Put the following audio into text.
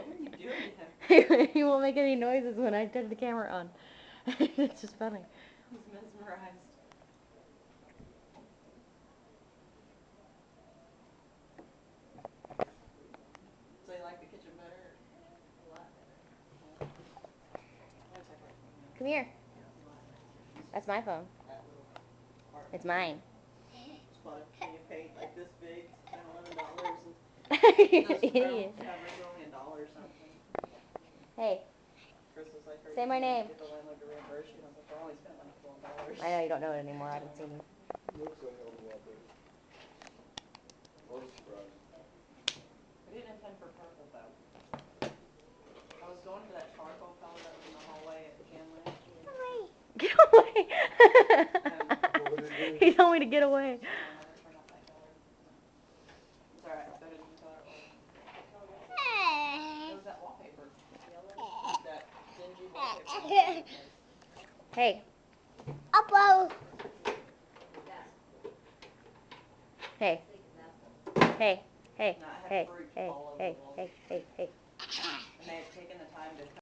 What are you doing to him? He won't make any noises when I turn the camera on. It's just funny. He's mesmerized. So you like the kitchen better? A lot better. Yeah. I'm gonna check it. Come here. Yeah, it's a lot nicer. That's my phone. That little part. It's mine. Spot you paid like this big, $10, $11 and those Idiot. covers are only $1 or something. Hey. Chris was like, are Say you my going name. to get the landlord to reimburse you? And I was like, I only spent like $12. I know you don't know it anymore. I haven't seen you. Looks a hell of a lot better. I was surprised. I didn't intend for purple though. I was going for that charcoal color that was in the hallway at Jan Lynch. Get away. What did it do? He told me to get away. So I never turned out that color. It's alright, it's better than the color it was. It was that wallpaper. That dingy wallpaper. Hey. Upload. Hey. Hey. Hey. No, I had Hey. fruit Hey. all over Hey. the walls. Hey. Hey. Hey. And they had taken the time to